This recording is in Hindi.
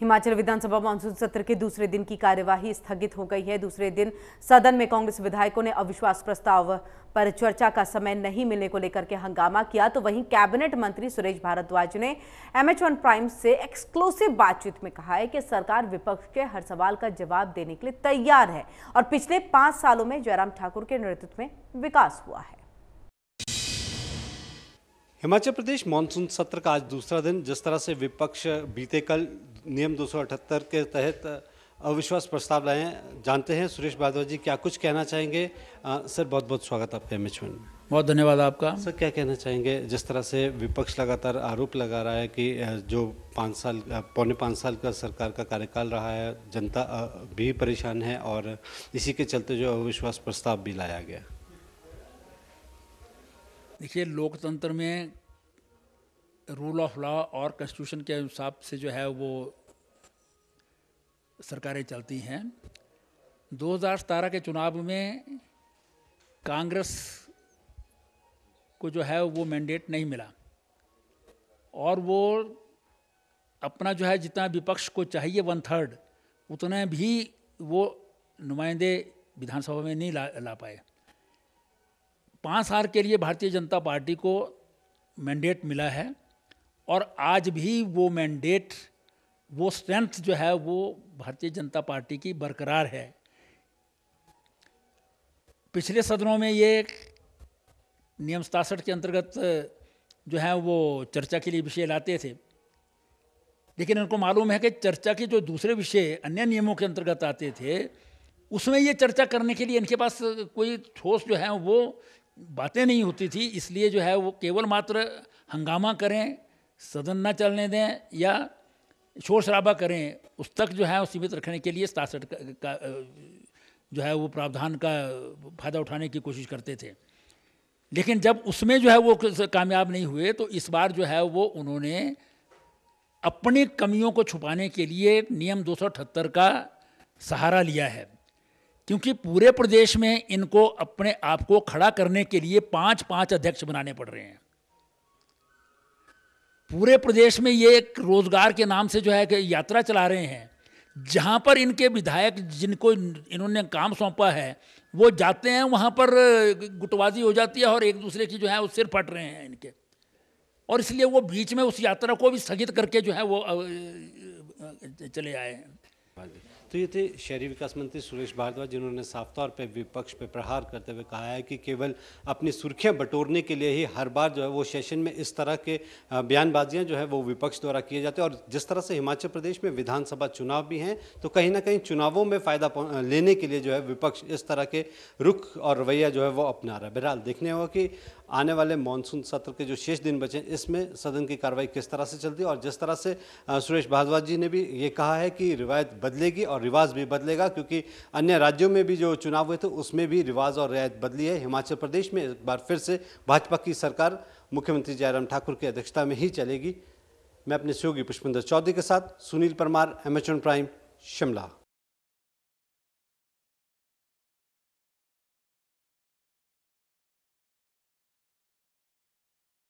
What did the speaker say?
हिमाचल विधानसभा मानसून सत्र के दूसरे दिन की कार्यवाही स्थगित हो गई है। दूसरे दिन सदन में कांग्रेस विधायकों ने अविश्वास प्रस्ताव पर चर्चा का समय नहीं मिलने को लेकर के हंगामा किया, तो वहीं कैबिनेट मंत्री सुरेश भारद्वाज ने MH1 प्राइम से एक्सक्लूसिव बातचीत में कहा है कि सरकार विपक्ष के हर सवाल का जवाब देने के लिए तैयार है और पिछले 5 सालों में जयराम ठाकुर के नेतृत्व में विकास हुआ है। हिमाचल प्रदेश मानसून सत्र का आज दूसरा दिन, जिस तरह से विपक्ष बीते कल नियम 278 के तहत अविश्वास प्रस्ताव लाए हैं, जानते हैं सुरेश भारद्वाज जी क्या कुछ कहना चाहेंगे। सर बहुत बहुत स्वागत आपका MH1 में। बहुत धन्यवाद आपका। सर क्या कहना चाहेंगे, जिस तरह से विपक्ष लगातार आरोप लगा रहा है कि जो 5 साल पौने 5 साल का सरकार का कार्यकाल रहा है, जनता भी परेशान है और इसी के चलते जो अविश्वास प्रस्ताव भी लाया गया। देखिए, लोकतंत्र में रूल ऑफ लॉ और कॉन्स्टिट्यूशन के हिसाब से जो है वो सरकारें चलती हैं। 2017 के चुनाव में कांग्रेस को जो है वो मैंडेट नहीं मिला और वो अपना जो है जितना विपक्ष को चाहिए 1/3 उतने भी वो नुमाइंदे विधानसभा में नहीं ला पाए। 5 साल के लिए भारतीय जनता पार्टी को मैंडेट मिला है और आज भी वो मैंडेट, वो स्ट्रेंथ जो है वो भारतीय जनता पार्टी की बरकरार है। पिछले सदनों में ये नियम 67 के अंतर्गत जो है वो चर्चा के लिए विषय लाते थे, लेकिन उनको मालूम है कि चर्चा के जो दूसरे विषय अन्य नियमों के अंतर्गत आते थे उसमें ये चर्चा करने के लिए इनके पास कोई ठोस जो है वो बातें नहीं होती थी। इसलिए जो है वो केवल मात्र हंगामा करें, सदन न चलने दें या शोर शराबा करें, उस तक जो है सीमित रखने के लिए 67 का जो है वो प्रावधान का फ़ायदा उठाने की कोशिश करते थे। लेकिन जब उसमें जो है वो कामयाब नहीं हुए तो इस बार जो है वो उन्होंने अपनी कमियों को छुपाने के लिए नियम 278 का सहारा लिया है, क्योंकि पूरे प्रदेश में इनको अपने आप को खड़ा करने के लिए 5-5 अध्यक्ष बनाने पड़ रहे हैं। पूरे प्रदेश में ये एक रोजगार के नाम से जो है कि यात्रा चला रहे हैं, जहां पर इनके विधायक जिनको इन्होंने काम सौंपा है वो जाते हैं, वहां पर गुटबाजी हो जाती है और एक दूसरे की जो है वो सिर फट रहे हैं इनके, और इसलिए वो बीच में उस यात्रा को भी स्थगित करके जो है वो चले आए हैं। तो ये थे शहरी विकास मंत्री सुरेश भारद्वाज, जिन्होंने साफ तौर पे विपक्ष पे प्रहार करते हुए कहा है कि केवल अपनी सुर्खियां बटोरने के लिए ही हर बार जो है वो सेशन में इस तरह के बयानबाजियां जो है वो विपक्ष द्वारा किए जाते हैं। और जिस तरह से हिमाचल प्रदेश में विधानसभा चुनाव भी हैं, तो कहीं ना कहीं चुनावों में फ़ायदा लेने के लिए जो है विपक्ष इस तरह के रुख और रवैया जो है वो अपना रहा है। बहरहाल देखने होगा कि आने वाले मानसून सत्र के जो शेष दिन बचे इसमें सदन की कार्रवाई किस तरह से चलती है। और जिस तरह से सुरेश भारद्वाज जी ने भी ये कहा है कि रिवायत बदलेगी और रिवाज भी बदलेगा, क्योंकि अन्य राज्यों में भी जो चुनाव हुए थे उसमें भी रिवाज और रिवायत बदली है। हिमाचल प्रदेश में एक बार फिर से भाजपा की सरकार मुख्यमंत्री जयराम ठाकुर की अध्यक्षता में ही चलेगी। मैं अपने सहयोगी पुष्पिंदर चौधरी के साथ सुनील परमार, MH1 प्राइम, शिमला।